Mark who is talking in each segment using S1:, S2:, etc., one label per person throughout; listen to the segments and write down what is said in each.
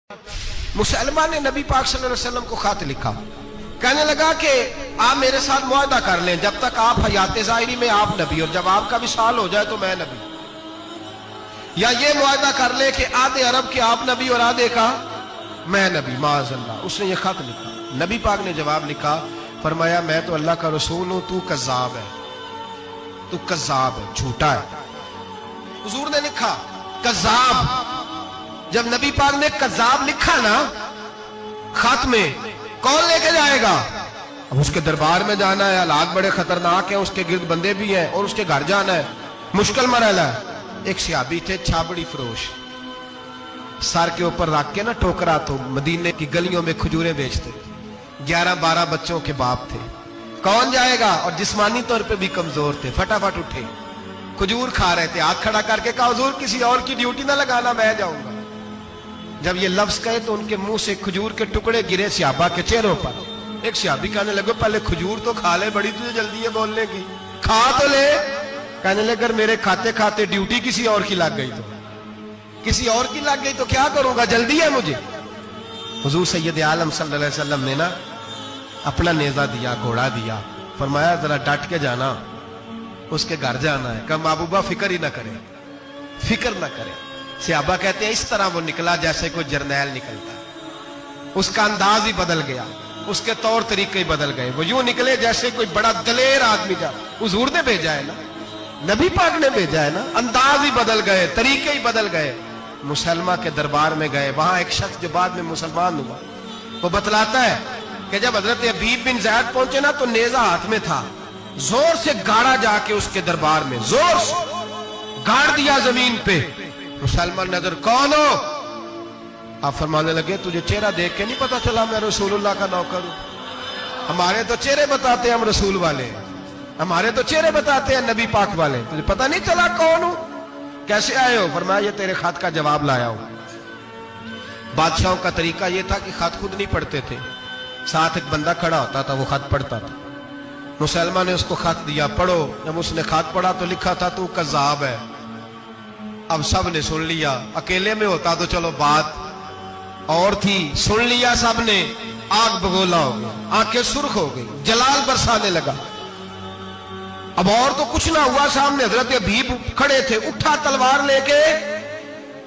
S1: मुसलमान ने नबी पाक सल्लल्लाहु अलैहि वसल्लम को खत लिखा, कहने लगा कि आप मेरे साथ मुआहदा कर लें, जब तक आप हयात ज़ाहिरी में आप नबी और जब आपका विसाल हो जाए तो मैं नबी, या ये मुआहदा कर ले कि आधे अरब के आप नबी और आधे का मैं नबी। माअज़ल्लाह उसने ये खत लिखा। नबी पाक ने जवाब लिखा, फरमाया मैं तो अल्लाह का रसूल हूं, तू कज़्ज़ाब है, तू कज़्ज़ाब है, झूठा है। हुजूर ने लिखा कज़्ज़ाब। जब नबी पाक ने कज़्ज़ाब लिखा ना खत में, कौन लेके जाएगा? अब उसके दरबार में जाना है, हालात बड़े खतरनाक हैं, उसके गिर्द बंदे भी हैं और उसके घर जाना है, मुश्किल मरहला है। एक सहाबी थे छाबड़ी फरोश, सर के ऊपर रख के ना टोकरा, तो मदीने की गलियों में खजूरें बेचते, 11-12 बच्चों के बाप थे। कौन जाएगा? और जिस्मानी तौर पे भी कमजोर थे, फटाफट उठे, खजूर खा रहे थे, हाथ खड़ा करके कहा हुजूर किसी और की ड्यूटी ना लगाना, मैं जाऊंगा। जब ये लफ्ज कहे तो उनके मुंह से खजूर के टुकड़े गिरे सहाबा के चेहरों पर। एक सहाबी कहने लगे पहले खजूर तो खा ले, बड़ी तुझे जल्दी है बोलने की, खा तो ले। कहने लगे अगर मेरे खाते खाते ड्यूटी किसी और की लग गई तो, किसी और की लग गई तो क्या करूंगा, जल्दी है मुझे। हुजूर सैयद आलम सल्लल्लाहु अलैहि वसल्लम ने ना अपना नेजा दिया, घोड़ा दिया, फरमाया जरा डट के जाना, उसके घर जाना है। कहा महबूबा फिक्र ही ना करे, फिक्र ना करे। सहाबा कहते हैं इस तरह वो निकला जैसे कोई जर्नैल निकलता है, उसका अंदाज ही बदल गया, उसके तौर तरीके ही बदल गए, वो यूं निकले जैसे कोई बड़ा दलेर आदमी जा। हुजूर ने भेजा है ना, नबी पाक ने भेजा है ना, अंदाज ही बदल गए, तरीके ही बदल गए। मुसलमा के दरबार में गए, वहां एक शख्स जो बाद में मुसलमान हुआ, वो बतलाता है कि जब हजरत हबीब बिन ज़ैद पहुंचे ना तो नेजा हाथ में था, जोर से गाड़ा जाके उसके दरबार में, जोर से गाड़ दिया जमीन पे। मुसलमान नजर, कौन हो? आप फरमाने लगे तुझे चेहरा देख के नहीं पता चला मैं रसूलुल्लाह का नौकर हूं? हमारे तो चेहरे बताते हैं हम रसूल वाले, हमारे तो चेहरे बताते हैं नबी पाक वाले, तुझे पता नहीं चला कौन हूं? कैसे आए हो? फरमाया ये तेरे खत का जवाब लाया हूं। बादशाहों का तरीका यह था कि खत खुद नहीं पढ़ते थे, साथ एक बंदा खड़ा होता था, वो खत पढ़ता था। मुसलमान ने उसको खत दिया, पढ़ो। जब उसने खत पढ़ा तो लिखा था तू कज़्ज़ाब है। अब सब ने सुन लिया, अकेले में होता तो चलो बात और थी, सुन लिया सब ने, आग बगोला हो गया, आंखें सुर्ख हो गई, जलाल बरसाने लगा। अब और तो कुछ ना हुआ, सामने हजरत हबीब खड़े थे, उठा तलवार लेके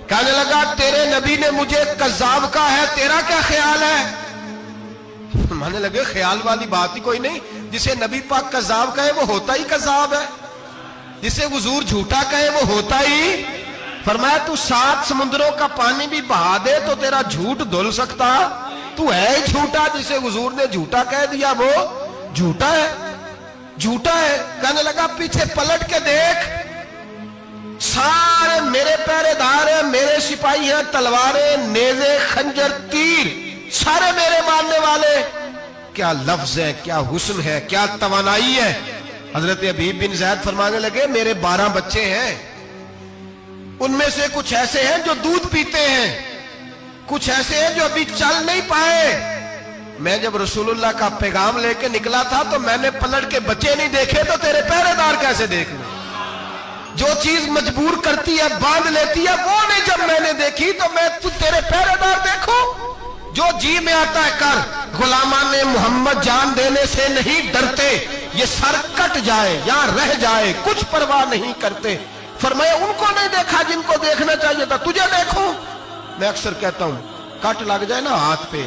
S1: कहने लगा तेरे नबी ने मुझे कज़्ज़ाब कहा है, तेरा क्या ख्याल है? मानने लगे ख्याल वाली बात ही कोई नहीं, जिसे नबी पाक कज़्ज़ाब कहे वो होता ही कज़्ज़ाब है, जिसे हुजूर झूठा कहे वो होता ही। फरमाया तू 7 समुद्रों का पानी भी बहा दे तो तेरा झूठ धुल सकता, तू है ही झूठा, जिसे हुजूर ने झूठा कह दिया वो झूठा है, झूठा है। कहने लगा पीछे पलट के देख, सारे मेरे पहरेदार हैं, मेरे सिपाही हैं, तलवारें, नेज़े, खंजर, तीर, सारे मेरे मानने वाले। क्या लफ्ज है, क्या हुस्न है, क्या तवानाई है। हजरत हबीब बिन ज़ैद फरमाने लगे मेरे 12 बच्चे हैं, उनमें से कुछ ऐसे हैं जो दूध पीते हैं, कुछ ऐसे हैं जो अभी चल नहीं पाए। मैं जब रसूलुल्लाह का पैगाम लेके निकला था तो मैंने पलट के बच्चे नहीं देखे, तो तेरे पहरेदार कैसे देख लूं? जो चीज मजबूर करती है, बांध लेती है, वो नहीं जब मैंने देखी तो मैं तू तेरे पहरेदार देखो। जो जी में आता है कर, गुलामान मोहम्मद जान देने से नहीं डरते, ये सर कट जाए या रह जाए कुछ परवाह नहीं करते। फरमाया उनको नहीं देखा जिनको देखना चाहिए था, तुझे देखो। मैं अक्सर कहता हूं कट लग जाए ना हाथ पे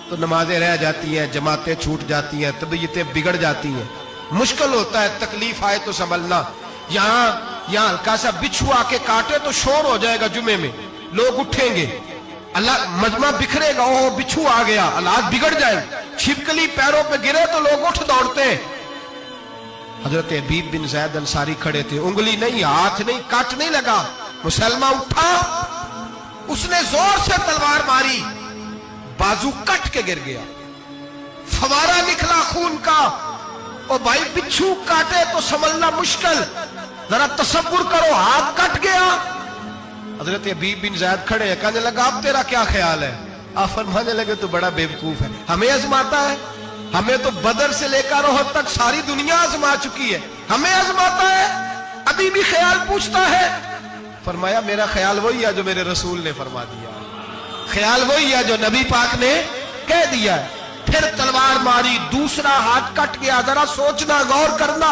S1: तो नमाजें रह जाती हैं, जमातें छूट जाती हैं, तबीयतें बिगड़ जाती हैं, मुश्किल होता है, तकलीफ आए तो संभलना। यहाँ हल्का सा बिच्छू आके काटे तो शोर हो जाएगा, जुमे में लोग उठेंगे, अल्लाह मजमा बिखरेगा, ओ बिच्छू आ गया, हालात बिगड़ जाए। छिपकली पैरों पे गिरे तो लोग उठ दौड़ते हैं। हजरत हबीब बिन ज़ैद अंसारी खड़े थे, उंगली नहीं, हाथ नहीं, काट नहीं लगा। मुसलमान उठा, उसने जोर से तलवार मारी, बाजू कट के गिर गया, फवारा निकला खून का। ओ भाई बिच्छू काटे तो संभलना मुश्किल, जरा तसव्वुर करो, हाथ कट गया। हजरत हबीब बिन ज़ैद खड़े, कहने लगा अब तेरा क्या ख्याल है? आप फरमाने लगे तो बड़ा बेवकूफ है, हमें आजमाता है, हमें तो बदर से लेकर ओहद तक सारी दुनिया आजमा चुकी है, हमें आजमाता है, अभी भी ख्याल पूछता है। फरमाया मेरा ख्याल वही है जो मेरे रसूल ने फरमा दिया। ख्याल वही है जो नबी पाक ने कह दिया है। फिर तलवार मारी, दूसरा हाथ कट गया। जरा सोचना, गौर करना,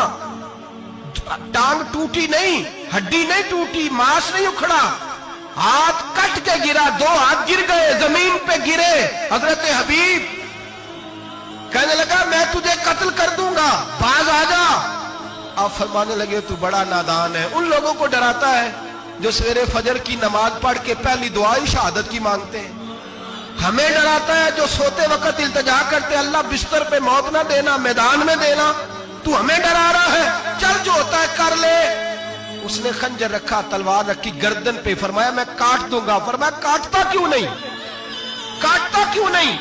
S1: टांग टूटी नहीं, हड्डी नहीं टूटी, मांस नहीं उखड़ा, हाथ कट के गिरा, दो हाथ गिर गए, जमीन पे गिरे। हजरत हबीब कहने लगा मैं तुझे कत्ल कर दूंगा, बाज आ जा। आप फरमाने लगे तू बड़ा नादान है। उन लोगों को डराता है जो सवेरे फजर की नमाज पढ़ के पहली दुआ ही शहादत की मांगते हैं। हमें डराता है जो सोते वक्त इल्तिजा करते अल्लाह बिस्तर पे मौत ना देना, मैदान में देना। तू हमें डरा रहा है, चल जो होता है कर ले। उसने खंजर रखा, तलवार रखी गर्दन पे, फरमाया मैं काट दूंगा। फरमाया काटता क्यों नहीं, काटता क्यों नहीं?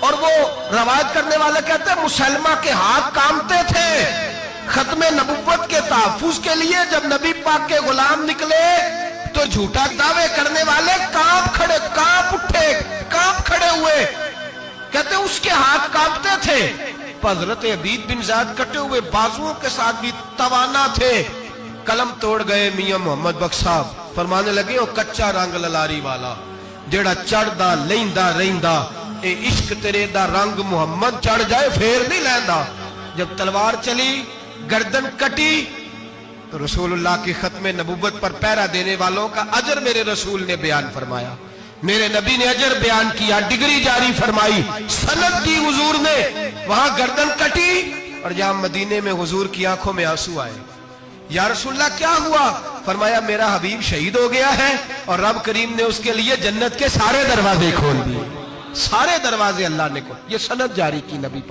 S1: और वो रवायत करने वाले कहते हैं मुसलमा के हाथ कांपते थे खत्मे नबुव्वत के तहफ्फुज के लिए। जब नबी पाक के गुलाम निकले तो झूठा दावे करने वाले कांप खड़े, कांप उठे, कांप खड़े हुए। कहते उसके हाथ कांपते थे। हजरत अबीद बिन ज़ैद कटे हुए बाजुओं के साथ भी तवाना थे। कलम तोड़ गए मियां मोहम्मद बख्श साहब। फरमाने लगे ओ कच्चा रंग ललारी वाला जेड़ा चढ़दा लैंदा रहिंदा, ए इश्क तेरे दा रंग मुहम्मद चढ़ जाए फेर नहीं लैंदा। जब तलवार चली, गर्दन कटी, तो रसूलुल्लाह की खत्मे नबुव्वत पर पहरा देने वालों का अजर मेरे रसूल ने बयान फरमाया। मेरे नबी ने अजर बयान किया, डिग्री जारी फरमाई, सनद दी हुजूर ने। वहां गर्दन कटी और जहां मदीने में हुजूर की आंखों में आंसू आए। या रसूलल्लाह क्या हुआ? फरमाया मेरा हबीब शहीद हो गया है और रब करीम ने उसके लिए जन्नत के सारे दरवाजे खोल दिए, सारे दरवाजे अल्लाह ने खोल। ये सनद जारी की नबी पाक।